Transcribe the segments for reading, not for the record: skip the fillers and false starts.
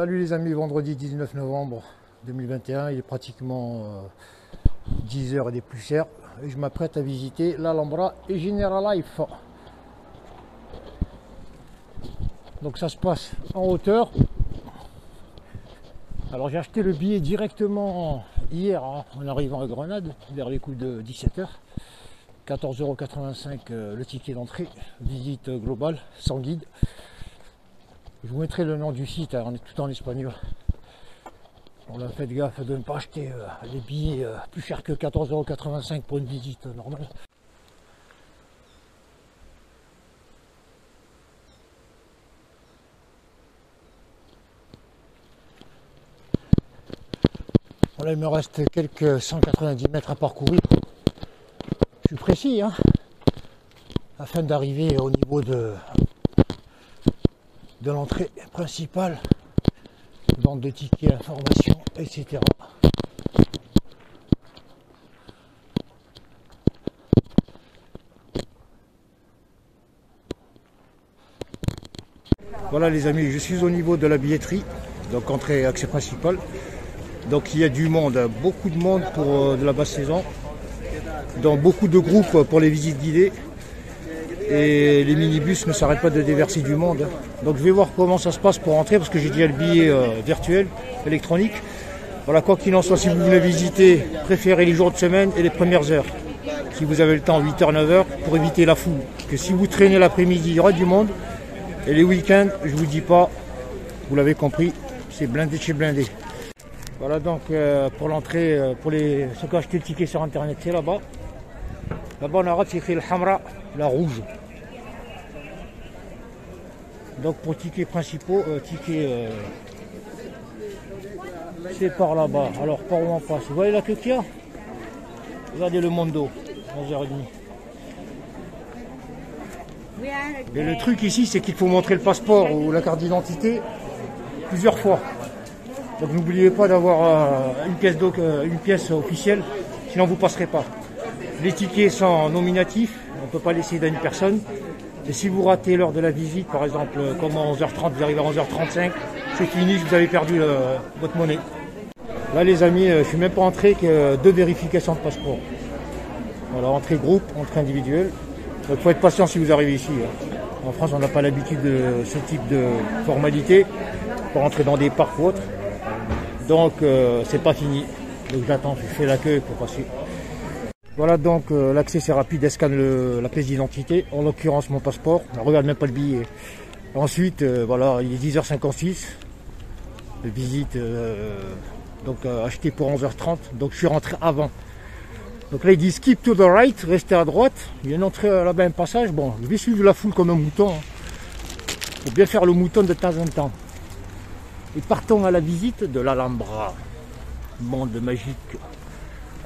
Salut les amis, vendredi 19 novembre 2021, il est pratiquement 10h et des poussières et je m'apprête à visiter l'Alhambra et General Life. Donc ça se passe en hauteur. Alors j'ai acheté le billet directement hier en arrivant à Grenade vers les coups de 17h. 14,85 € le ticket d'entrée, visite globale, sans guide. Je vous mettrai le nom du site, on est tout en espagnol. On a fait gaffe de ne pas acheter des billets plus chers que 14,85 € pour une visite normale. Voilà, il me reste quelques 190 mètres à parcourir. Je suis précis, hein, afin d'arriver au niveau de l'entrée principale, vente de tickets, informations, etc. Voilà les amis, je suis au niveau de la billetterie, donc entrée accès principal. Donc il y a du monde, beaucoup de monde pour de la basse saison, dans beaucoup de groupes pour les visites guidées. Et les minibus ne s'arrêtent pas de déverser du monde. Donc je vais voir comment ça se passe pour rentrer parce que j'ai déjà le billet virtuel, électronique. Voilà, quoi qu'il en soit, si vous voulez visiter, préférez les jours de semaine et les premières heures. Si vous avez le temps, 8h, 9h, pour éviter la foule. Que si vous traînez l'après-midi, il y aura du monde. Et les week-ends, je vous dis pas, vous l'avez compris, c'est blindé de chez blindé. Voilà donc pour l'entrée, pour ceux qui ont acheté le ticket sur internet, c'est là-bas. Là-bas en arabe c'est écrit le hamra, la rouge. Donc pour tickets principaux, c'est par là-bas. Alors par où on passe? Vous voyez la queue qu'il y a? Regardez le Mondo, 11h30. Mais le truc ici, c'est qu'il faut montrer le passeport ou la carte d'identité plusieurs fois. Donc n'oubliez pas d'avoir une pièce officielle, sinon vous ne passerez pas. Les tickets sont nominatifs, on ne peut pas laisser d'une personne. Et si vous ratez l'heure de la visite, par exemple, comme à 11h30, vous arrivez à 11h35, c'est fini, vous avez perdu votre monnaie. Là les amis, je ne suis même pas entré que 2 vérifications de passeport. Voilà, entrée groupe, entrée individuelle. Il faut être patient si vous arrivez ici. En France, on n'a pas l'habitude de ce type de formalité pour entrer dans des parcs ou autres. Donc c'est pas fini. Donc j'attends, je fais la queue pour passer. Voilà donc l'accès c'est rapide, elle scanne la pièce d'identité, en l'occurrence mon passeport, elle regarde même pas le billet. Ensuite voilà, il est 10h56, visite achetée pour 11h30, donc je suis rentré avant. Donc là il dit skip to the right, restez à droite, il y a une entrée là-bas, un passage, bon je vais suivre la foule comme un mouton, faut bien faire le mouton de temps en temps. Et partons à la visite de l'Alhambra, monde magique.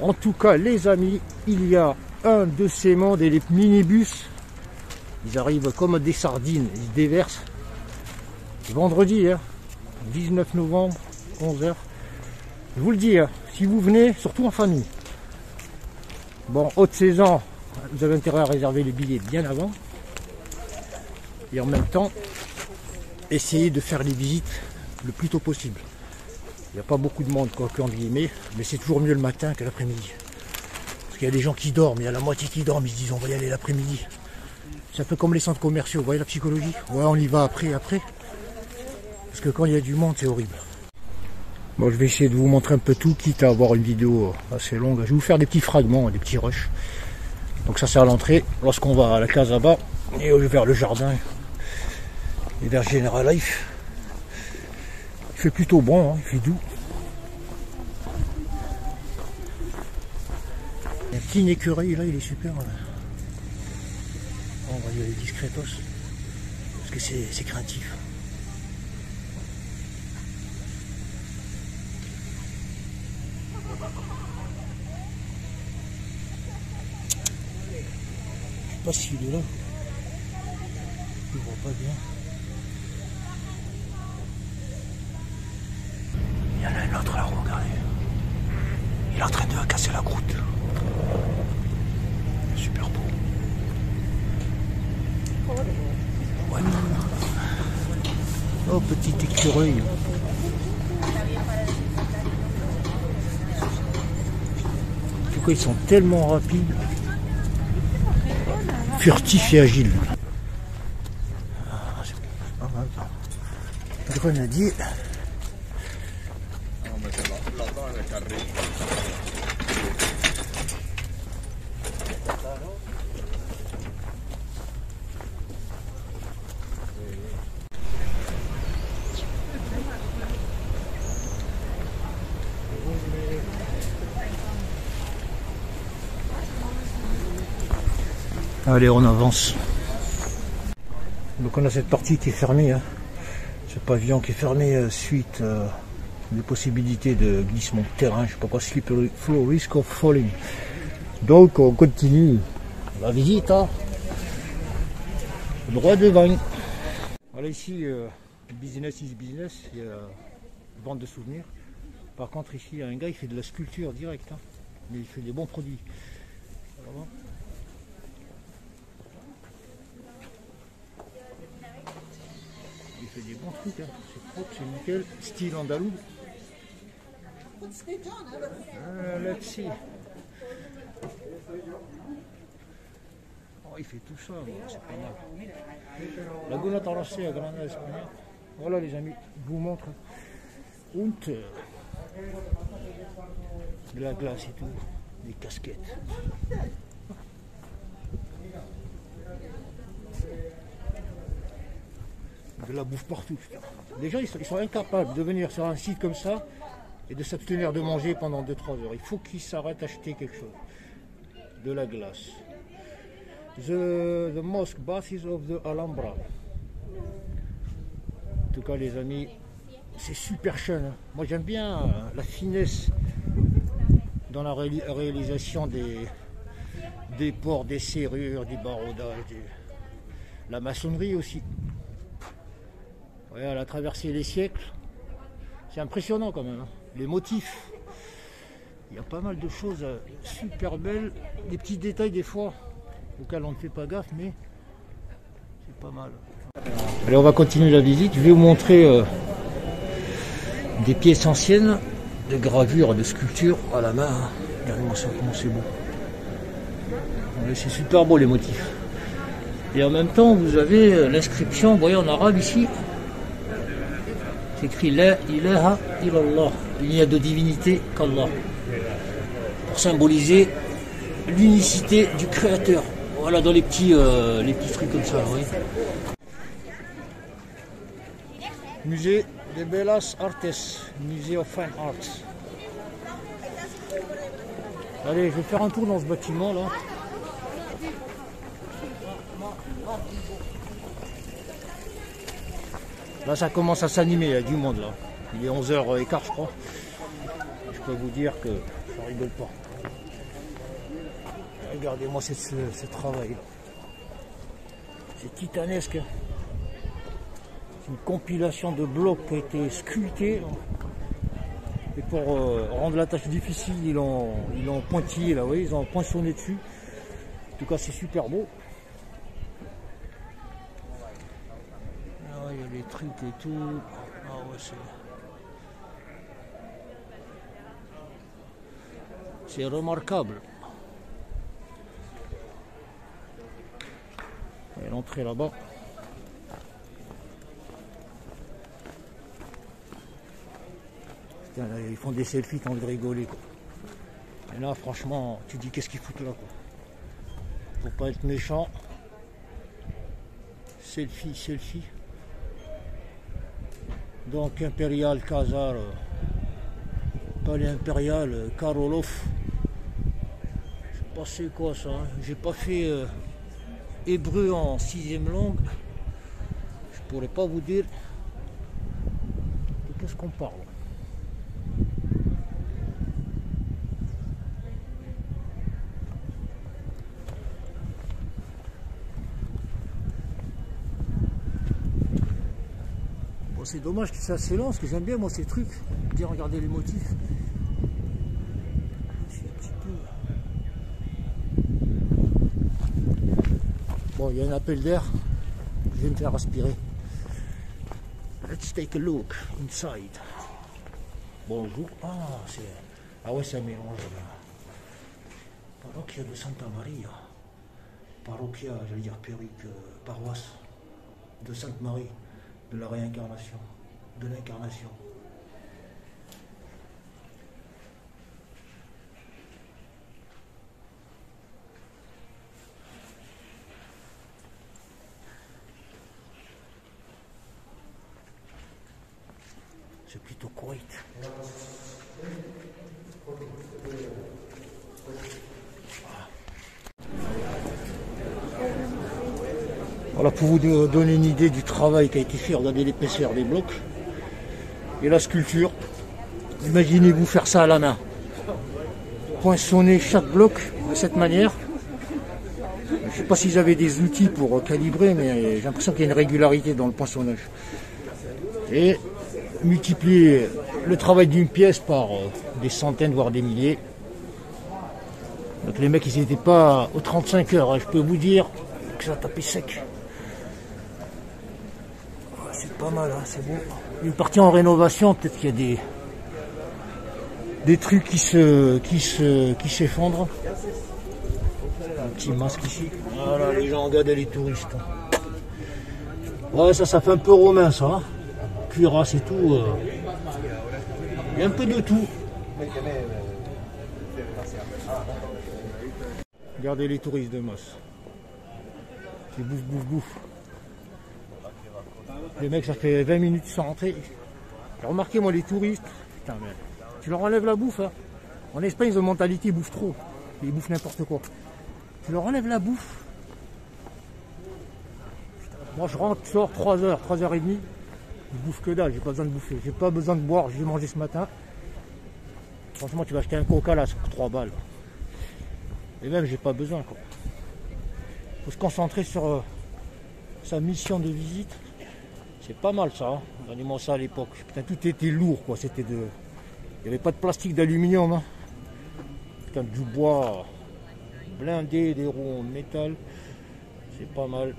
En tout cas, les amis, il y a un de ces mondes et les minibus, ils arrivent comme des sardines, ils se déversent. Vendredi, 19 novembre, 11h. Je vous le dis, si vous venez, surtout en famille. Bon, haute saison, vous avez intérêt à réserver les billets bien avant. Et en même temps, essayez de faire les visites le plus tôt possible. Il n'y a pas beaucoup de monde, quoi, entre guillemets, mais c'est toujours mieux le matin que l'après-midi. Parce qu'il y a des gens qui dorment, il y a la moitié qui dorment, ils se disent on va y aller l'après-midi. C'est un peu comme les centres commerciaux, vous voyez la psychologie? Ouais, on y va après. Parce que quand il y a du monde, c'est horrible. Bon, je vais essayer de vous montrer un peu tout, quitte à avoir une vidéo assez longue. Je vais vous faire des petits fragments, des petits rushs. Donc ça c'est à l'entrée, lorsqu'on va à la case là-bas, et vers le jardin, et vers General Life. Il fait plutôt bon, il fait doux. Il y a un petit écureuil là, il est super. Là. On va y aller discretos, parce que c'est craintif. Je sais pas s'il est là. Je ne vois pas bien. Il y en a un autre là, regardez. Il est en train de casser la croûte. Super beau. Ouais. Oh, petit écureuil. quoi ils sont tellement rapides, furtifs et agiles. Grenadier. Allez, on avance. Donc on a cette partie qui est fermée, hein. Ce pavillon qui est fermé suite des possibilités de glissement de terrain, je sais pas quoi, slippery flow, risk of falling. Donc on continue la visite, hein. Droit devant. Voilà, ici, business is business, il y a vente de souvenirs. Par contre ici, il y a un gars, il fait de la sculpture directe, hein. Mais il fait des bons produits. Voilà. Il fait des bons trucs, hein. C'est propre, c'est nickel, style andalou. Let's see. Oh, il fait tout ça, c'est pas mal. Laguna Terracea, Granada Espagnole. Voilà les amis, je vous montre. Und de la glace et tout, des casquettes. De la bouffe partout. Les gens ils sont incapables de venir sur un site comme ça et de s'abstenir de manger pendant 2-3 heures. Il faut qu'ils s'arrêtent d'acheter quelque chose. De la glace. The mosque baths of the Alhambra. En tout cas les amis, c'est super jeune. Moi j'aime bien la finesse dans la réalisation des ports, des serrures, des baraudages, la maçonnerie aussi. Ouais, elle a traversé les siècles. C'est impressionnant quand même, hein. Les motifs. Il y a pas mal de choses super belles. Des petits détails des fois auxquels on ne fait pas gaffe, mais c'est pas mal. Allez, on va continuer la visite. Je vais vous montrer des pièces anciennes, de gravures, de sculptures à la main. Regardez-moi ça, comment c'est beau. C'est super beau les motifs. Et en même temps, vous avez l'inscription, vous voyez en arabe ici. C'est écrit La ilaha illallah. Il n'y a de divinité qu'Allah. Pour symboliser l'unicité du Créateur. Voilà, dans les petits trucs comme ça, vous voyez. Musée de Bellas Artes, Musée of Fine Arts. Allez, je vais faire un tour dans ce bâtiment là. Là, ça commence à s'animer, il y a du monde là. Il est 11h15, je crois. Je peux vous dire que ça rigole pas. Regardez-moi ce travail là. C'est titanesque. C'est une compilation de blocs qui a été sculptés. Et pour rendre la tâche difficile, ils l'ont pointillé là, vous voyez, ils ont poinçonné dessus. En tout cas, c'est super beau. Il y a les trucs et tout. Ah ouais, c'est remarquable. Et l'entrée là-bas. Là, ils font des selfies, t'as envie de rigoler quoi. Et là franchement, tu dis qu'est-ce qu'ils foutent là quoi. Faut pas être méchant. Selfie. Donc Impérial Khazar, palais impérial Karolov. Je sais pas c'est quoi ça, hein. J'ai pas fait hébreu en 6e langue. Je pourrais pas vous dire de qu'est-ce qu'on parle. C'est dommage que c'est assez lent, parce que j'aime bien moi ces trucs, bien regarder les motifs. Bon, il y a un appel d'air, je vais me faire aspirer. Let's take a look inside. Bonjour. Ah ouais, c'est un mélange là. Parrocchia de Santa Maria. Parrocchia, j'allais dire paroisse de Sainte Marie, de la réincarnation, de l'incarnation. C'est plutôt Koweït. Voilà, pour vous donner une idée du travail qui a été fait, regardez l'épaisseur des blocs et la sculpture. Imaginez-vous faire ça à la main. Poinçonner chaque bloc de cette manière. Je ne sais pas s'ils avaient des outils pour calibrer, mais j'ai l'impression qu'il y a une régularité dans le poinçonnage. Et multiplier le travail d'une pièce par des centaines, voire des milliers. Donc les mecs, ils n'étaient pas aux 35 heures, hein. Je peux vous dire que ça a tapé sec. C'est pas mal, hein, c'est beau. Une partie en rénovation, peut-être qu'il y a des trucs qui s'effondrent. Un petit masque ici. Voilà, les gens regardent les touristes. Ouais, ça fait un peu romain, ça. Hein. Cuirasse et tout. Il y a un peu de tout. Regardez les touristes de Moss. C'est bouffe, bouffe, bouffe. Les mecs, ça fait 20 minutes sans rentrer. J'ai remarqué, moi, les touristes, putain, mais tu leur enlèves la bouffe. Hein. En Espagne, ils ont une mentalité, ils bouffent trop. Ils bouffent n'importe quoi. Tu leur enlèves la bouffe. Putain, moi, je rentre, je sors 3h, 3h30. Je bouffe que dalle, j'ai pas besoin de bouffer. J'ai pas besoin de boire, j'ai mangé ce matin. Franchement, tu vas acheter un coca là, sur 3 balles. Et même, j'ai pas besoin, quoi. Faut se concentrer sur sa mission de visite. C'est pas mal ça, hein. Regardez-moi ça à l'époque. Putain, tout était lourd, quoi. C'était de. Il n'y avait pas de plastique, d'aluminium. Hein. Putain, du bois blindé, des roues en métal. C'est pas mal.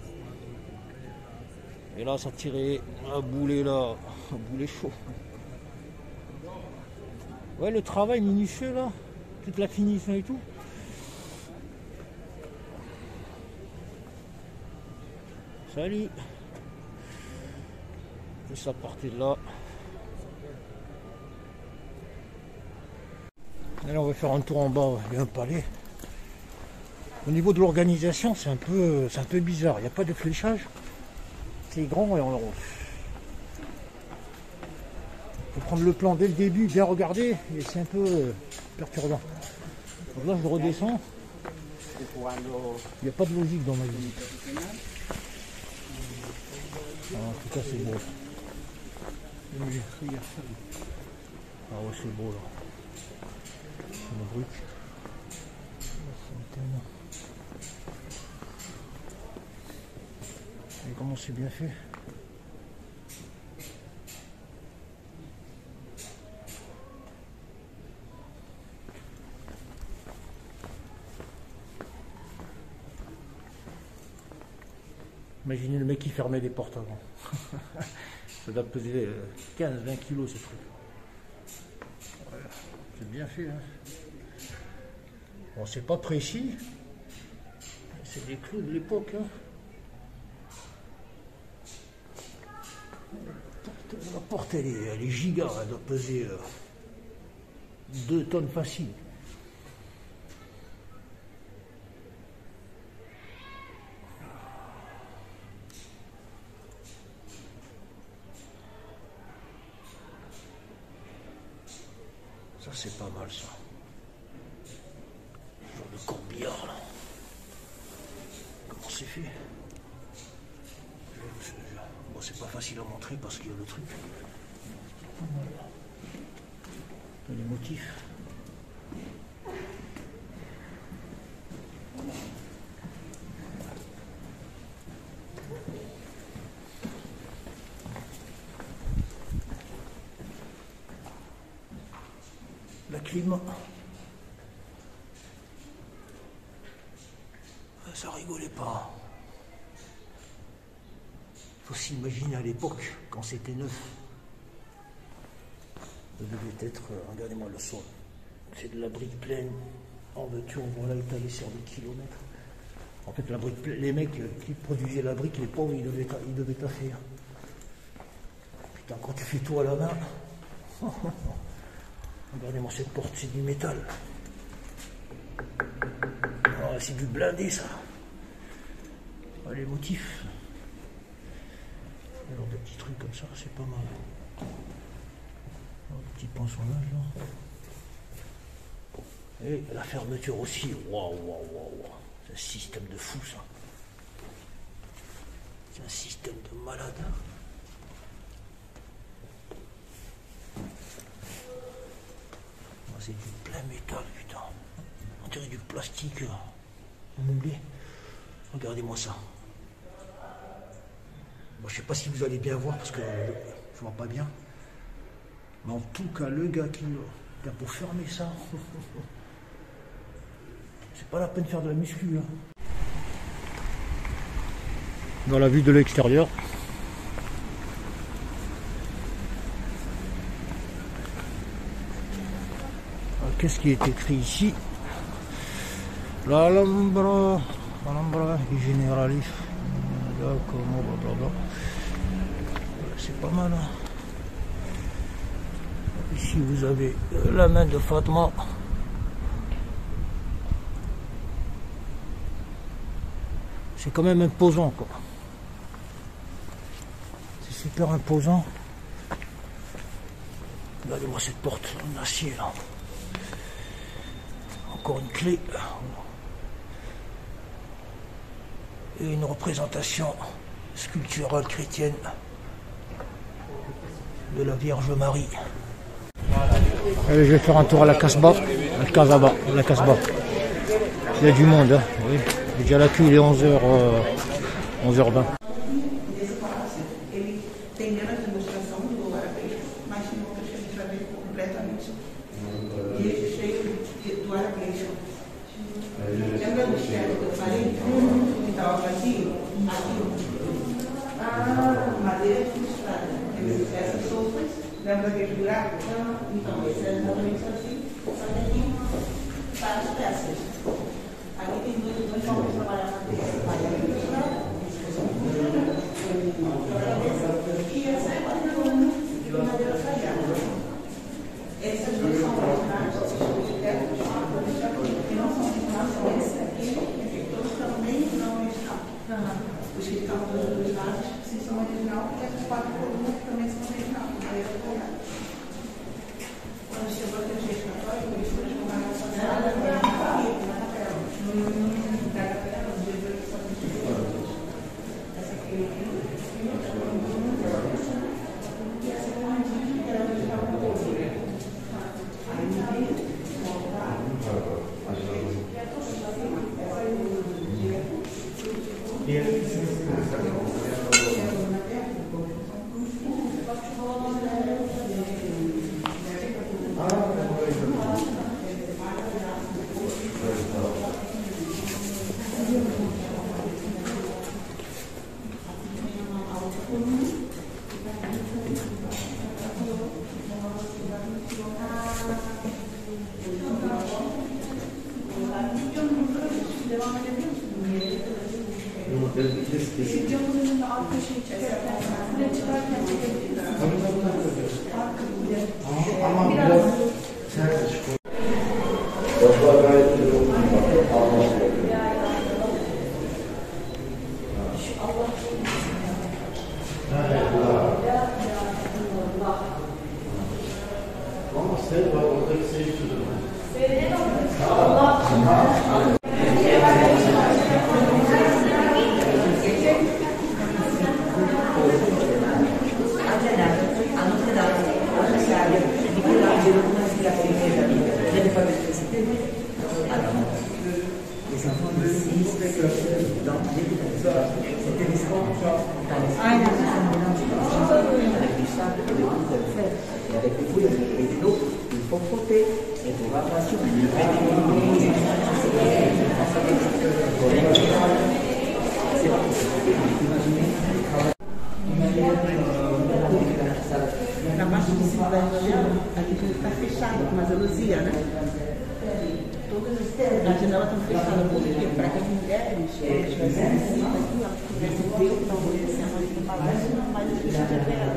Et là, ça tirait un boulet là. Un boulet chaud. Ouais, le travail minutieux là. Toute la finition et tout. Salut. Et ça partait de là. Et là on va faire un tour en bas, il y a un palais. Au niveau de l'organisation, c'est un peu bizarre. Il n'y a pas de fléchage. C'est grand et on faut prendre le plan dès le début, bien regarder, et c'est un peu perturbant. Donc là je redescends. Il n'y a pas de logique dans ma vie. En tout cas c'est beau. Ah ouais, c'est beau là. Une brique. Et comment c'est bien fait. Imaginez le mec qui fermait les portes avant. Ça doit peser 15-20 kilos ce truc. Voilà. C'est bien fait. Hein. Bon, c'est pas précis. C'est des clous de l'époque. Hein. La porte elle est giga. Elle doit peser 2 tonnes facile. Ça c'est pas mal ça. Genre de corbillard là. Comment c'est fait? Bon, c'est pas facile à montrer parce qu'il y a le truc. Les motifs. La clim. Ça rigolait pas. Faut s'imaginer à l'époque, quand c'était neuf. Ça devait être, regardez-moi le sol. C'est de la brique pleine. En voiture, voilà, étalé sur des kilomètres. En fait, la brique, les mecs qui produisaient la brique, les pauvres, ils devaient taffer. Putain, quand tu fais tout à la main, regardez-moi cette porte, c'est du métal. Oh, c'est du blindé, ça. Oh, les motifs. Alors, des petits trucs comme ça, c'est pas mal. Un petit poinçonnage, là. Et la fermeture aussi. Waouh, waouh, waouh. C'est un système de fou, ça. C'est un système de malade. C'est du plein métal, putain. On dirait du plastique. On oublie. Regardez-moi ça. Bon, je sais pas si vous allez bien voir parce que je vois pas bien. Mais en tout cas, le gars qui a pour fermer ça, c'est pas la peine de faire de la muscu. Hein. Dans la vue de l'extérieur. Qu'est-ce qui est écrit ici? L'Alhambra Generalif. C'est pas mal. Hein. Ici vous avez la main de Fatma. C'est quand même imposant, quoi. C'est super imposant. Regardez-moi cette porte en acier là. Encore une clé. Et une représentation sculpturale chrétienne de la Vierge Marie. Allez, je vais faire un tour à la Casbah. La Casbah. Il y a du monde, hein. Oui. Déjà la queue, il est 11h20. Lembra daquele buraco? Então, esse é exatamente assim, só que aqui várias peças. Aqui tem dois formas de trabalhar na peça. E essa é uma de madeira falhada. Essas duas são originais, que não são originais, são esses aqui, todos também não original. Os que estão dos dois lados, sim, são original, e essas quatro colunas também são original. Quando chegou aquele jeito católico, eles transformaram essa sala na capela. Na capela, no dia de São Francisco. Essa aqui e essa grandinha que era onde estava o povo. Aí voltaram. Esse campo da alta gente, essa Aqui está fechada com uma zeluzia, né? As janelas estão fechadas porque para que as mulheres, quando tivessem visita aqui, ó, pudessem ver o que está acontecendo ali no palácio, mas as pessoas já vieram.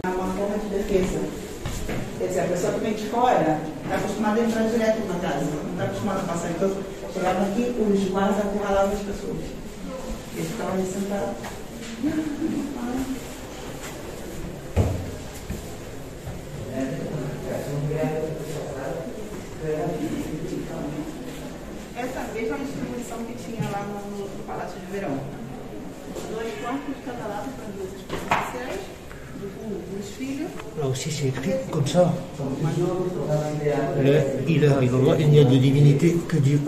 Uma forma de defesa. Quer dizer, a pessoa que vem de fora está acostumada a entrar direto na casa, não está acostumada a passar. Então, chegavam aqui, os guardas acurralavam as pessoas. Eles ficavam ali sentados. Essa mesma distribuição que tinha lá no Palácio de Verão. 2 quartos de cada lado para 2 especiais. Là aussi c'est écrit comme ça. La ilaha illallah, il n'y a de divinité que Dieu.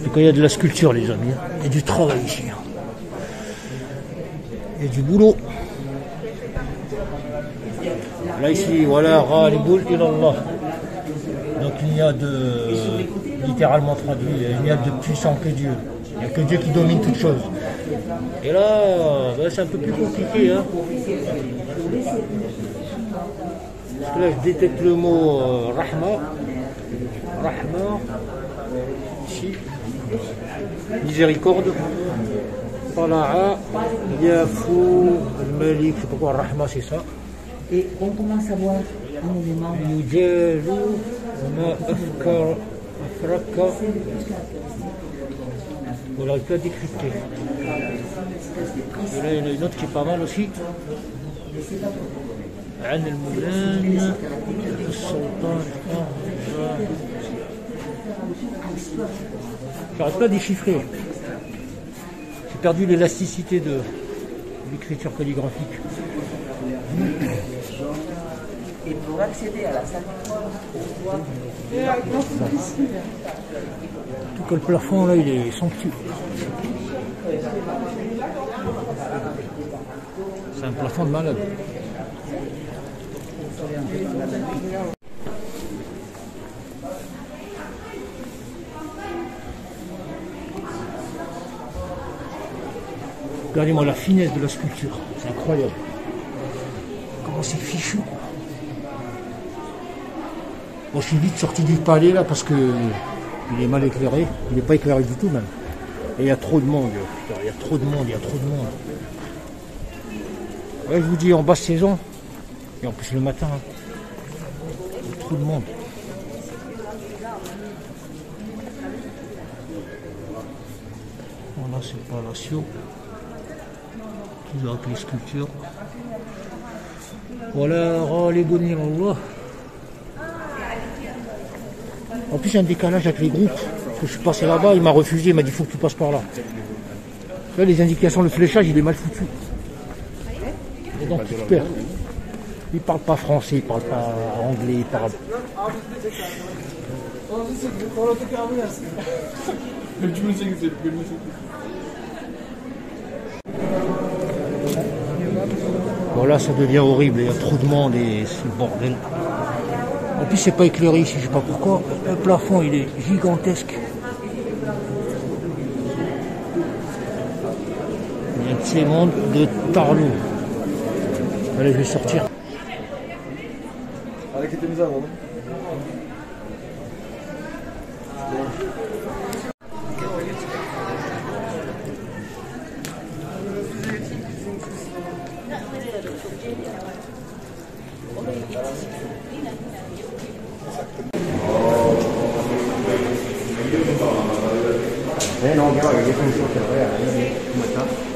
Et quand il y a de la sculpture, les amis, il y a du travail ici. Il y a du boulot. Là ici, voilà, Ra'aliboul ilallah. Donc il n'y a littéralement traduit, il n'y a de puissant que Dieu. Il n'y a que Dieu qui domine toutes choses. Et là, ben, c'est un peu plus compliqué. Hein. Parce que là, je détecte le mot Rahma. Rahma. Ici. Miséricorde. Tala'a. Yafou. Malik. Je sais pas quoi, Rahma, c'est ça. Et on commence à voir un élément. On n'arrive plus à décrypter. Et là, il y en a une autre qui est pas mal aussi. عن المولان السلطان. J'arrête pas à déchiffrer. J'ai perdu l'élasticité de l'écriture calligraphique. Et pour accéder à la salle Tout que le plafond là il est somptueux. C'est un plafond de malade. Regardez-moi la finesse de la sculpture, c'est incroyable. Comment c'est fichu. Bon, je suis vite sorti du palais là parce que il est mal éclairé, il n'est pas éclairé du tout même. Et il y a trop de monde, putain, il y a trop de monde. Ouais, je vous dis en basse saison, et en plus le matin, hein, il y a trop de monde. Voilà, c'est le Palacio. Toujours avec les sculptures. Voilà, les bonniers, Allah. En plus, il y a un décalage avec les groupes. Parce que je suis passé là-bas, il m'a refusé, il m'a dit faut que tu passes par là. Là, les indications, le fléchage, il est mal foutu. Et donc, tu te perds. Il parle pas français, il parle pas anglais, il parle. Bon là ça devient horrible, il y a trop de monde et c'est le bordel. En plus c'est pas éclairé ici, je sais pas pourquoi. Le plafond il est gigantesque. Il y a de ces mondes de tarlou. Allez, je vais sortir. no, che io sono sotto la vera, come sta?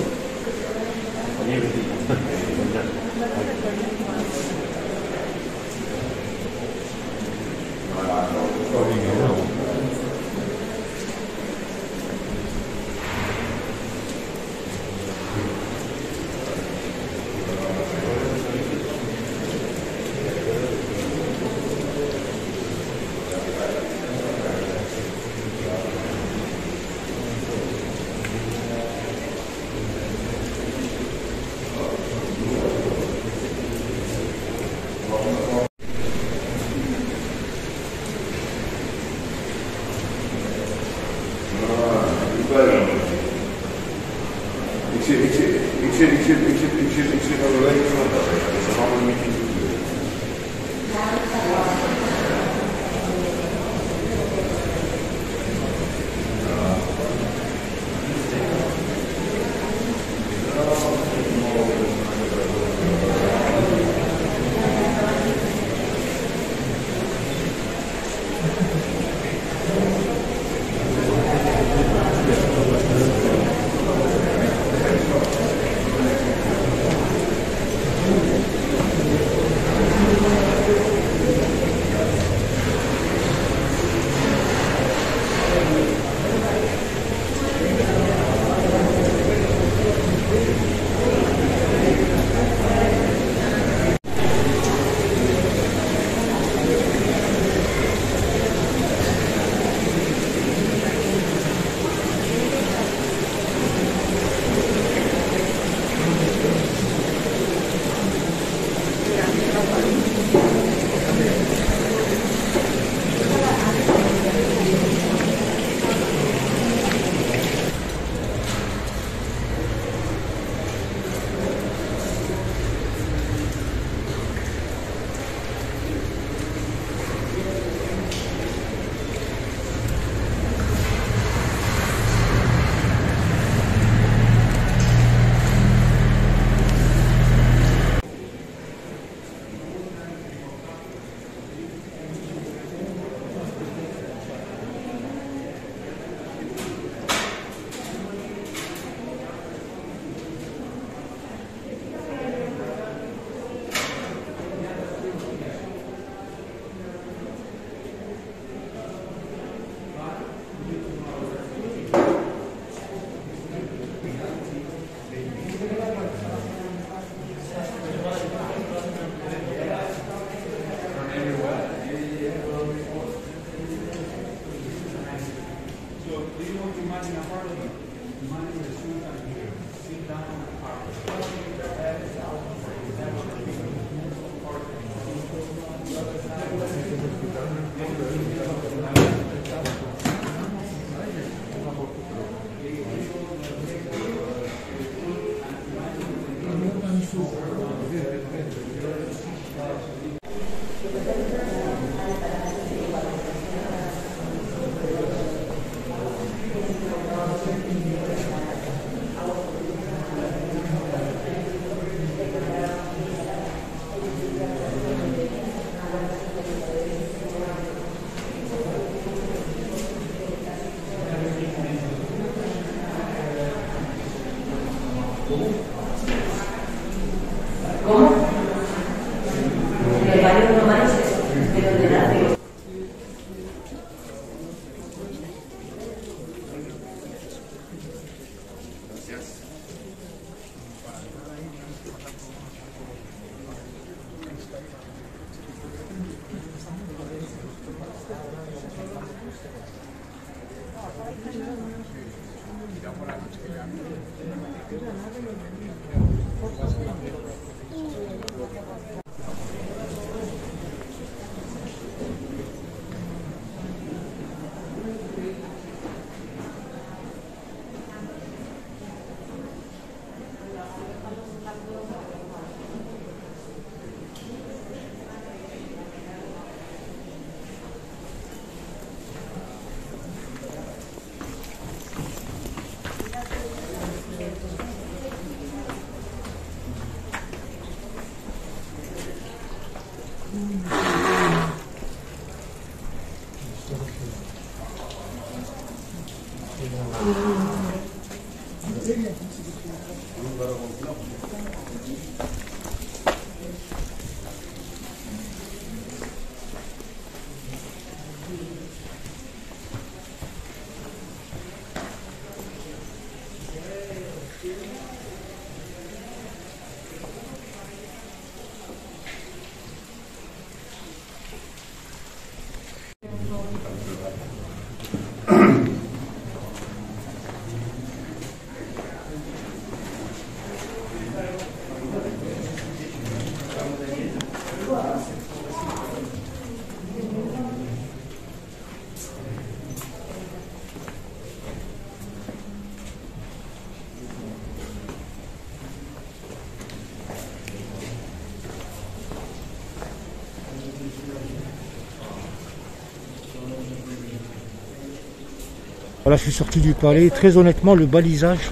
Voilà, je suis sorti du palais. Très honnêtement, le balisage,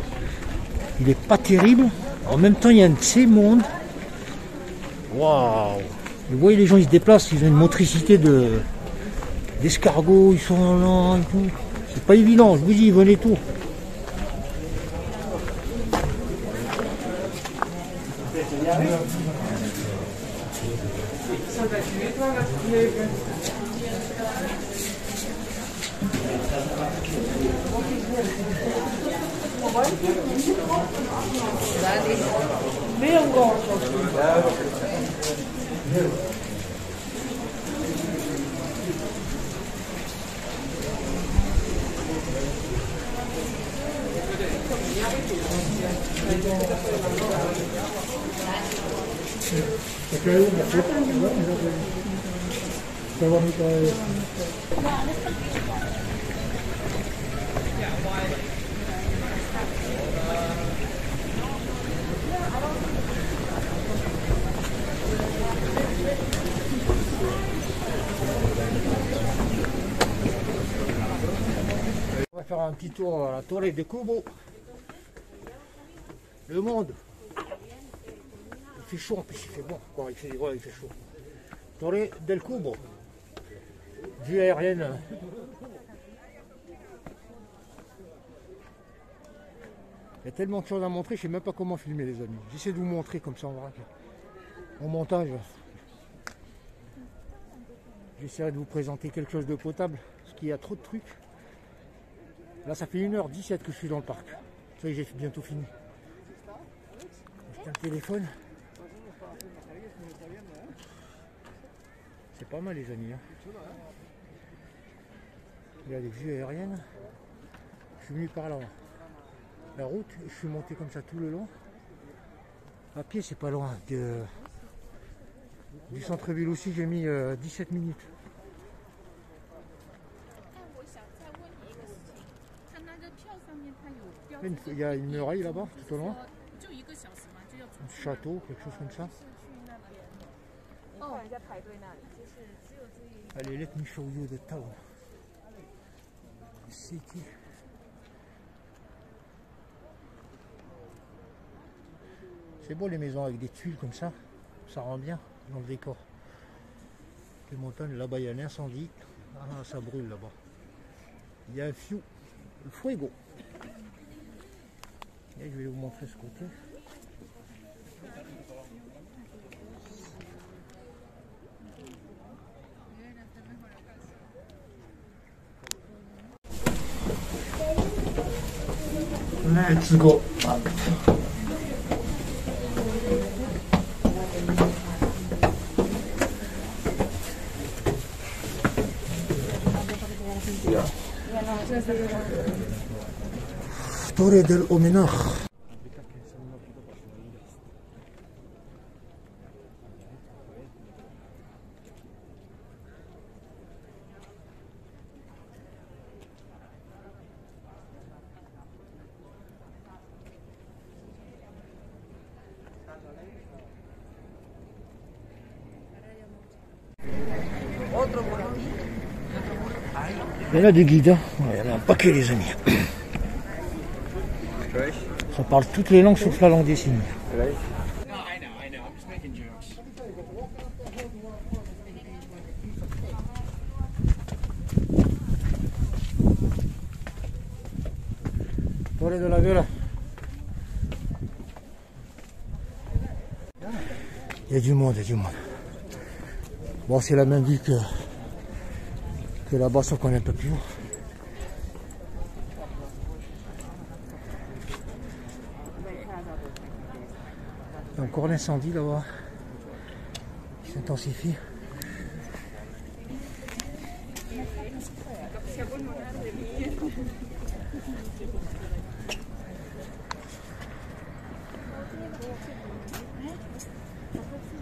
il est pas terrible. En même temps, il y a un de ces mondes. Waouh! Vous voyez, les gens, ils se déplacent. Ils ont une motricité d'escargots. Ils sont là et tout. C'est pas évident. Je vous dis, venez tout. On va faire un petit tour à la Torre de Cubo. Le monde. Il fait chaud en plus, il fait bon. Bon, il fait chaud. Torre del Cubo. Vue aérienne. Il y a tellement de choses à montrer, je ne sais même pas comment filmer les amis. J'essaie de vous montrer comme ça on verra. En montage, j'essaierai de vous présenter quelque chose de potable, parce qu'il y a trop de trucs. Là ça fait 1h17 que je suis dans le parc. Ça y est, j'ai bientôt fini. J'ai un téléphone. C'est pas mal les amis. Hein. Il y a des vues aériennes. Je suis venu par là. La route, je suis monté comme ça tout le long. À pied, c'est pas loin. Du centre-ville aussi, j'ai mis 17 minutes. Il y a une muraille là-bas, tout au loin. Un château, quelque chose comme ça. Allez, let me show you the town. City. C'est beau les maisons avec des tuiles comme ça rend bien dans le décor. Les montagnes, là-bas il y a un incendie. Ah, ça brûle là-bas. Il y a un fuego. Et je vais vous montrer ce côté. Let's go. Torre del Homenaje. Il y en a des guides, hein. Il y en a un paquet les amis. Ça parle toutes les langues sauf la langue des signes. Torre de la Vela. Il y a du monde, il y a du monde. Bon, c'est la même vue que là-bas, sauf qu'on est un peu plus haut. Il y a encore l'incendie là-bas qui s'intensifie.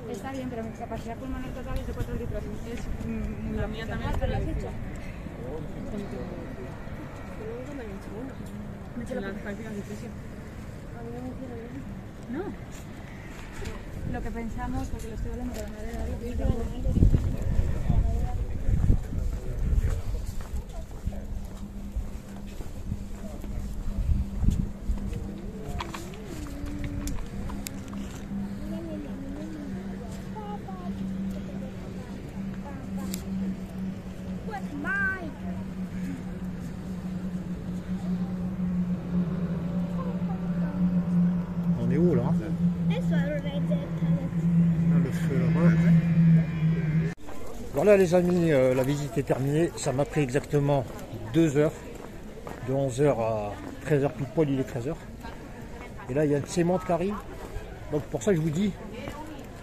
Está bien, pero mi capacidad pulmonar total es de 4 litros. Es muy la mía también. ¿Te lo has hecho? Me he hecho las prácticas de presión. No. Lo que pensamos, porque lo estoy hablando de la madera. On est où là? Le feu là-bas. Voilà les amis, la visite est terminée. Ça m'a pris exactement 2 heures. De 11h à 13h pile poil, il est 13h. Et là il y a une sémence qui arrive. Donc pour ça je vous dis,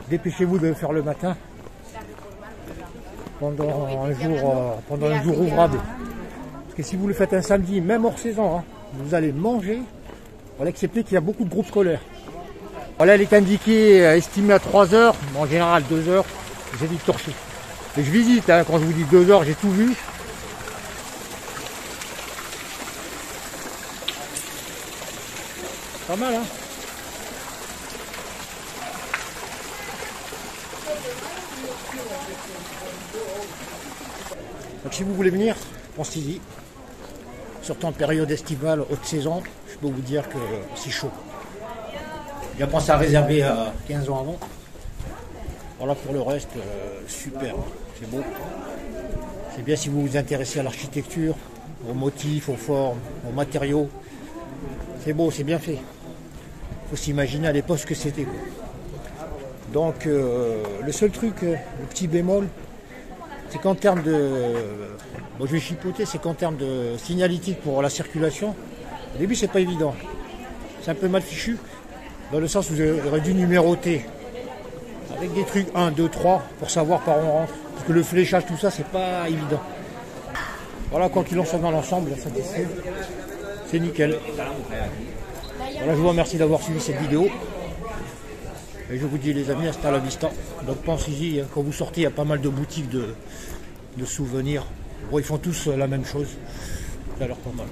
dépêchez-vous de le faire le matin. Pendant un jour ouvrable. Parce que si vous le faites un samedi, même hors saison, hein, vous allez manger. Voilà, excepté qu'il y a beaucoup de groupes scolaires. Voilà, elle est indiquée, estimée à 3 heures, mais en général 2 heures, j'ai vite torché. Et je visite, hein, quand je vous dis 2 heures, j'ai tout vu. Pas mal, hein. Donc si vous voulez venir, pensez-y. Surtout en période estivale, haute saison, je peux vous dire que c'est chaud. J'ai pensé à réserver 15 ans avant. Voilà, pour le reste, super, c'est beau. C'est bien si vous vous intéressez à l'architecture, aux motifs, aux formes, aux matériaux. C'est beau, c'est bien fait. Il faut s'imaginer à l'époque ce que c'était. Donc le seul truc, le petit bémol, c'est qu'en termes de... Bon, je vais chipoter, c'est qu'en termes de signalétique pour la circulation, au début c'est pas évident. C'est un peu mal fichu, dans le sens où j'aurais dû numéroter avec des trucs 1, 2, 3 pour savoir par où on rentre. Parce que le fléchage, tout ça, c'est pas évident. Voilà, quoi qu'il en soit dans l'ensemble, c'est nickel. Voilà, je vous remercie d'avoir suivi cette vidéo. Et je vous dis les amis, hasta la vista. Donc pensez-y, quand vous sortez, il y a pas mal de boutiques de souvenirs. Bon, ils font tous la même chose. Ça a l'air pas mal.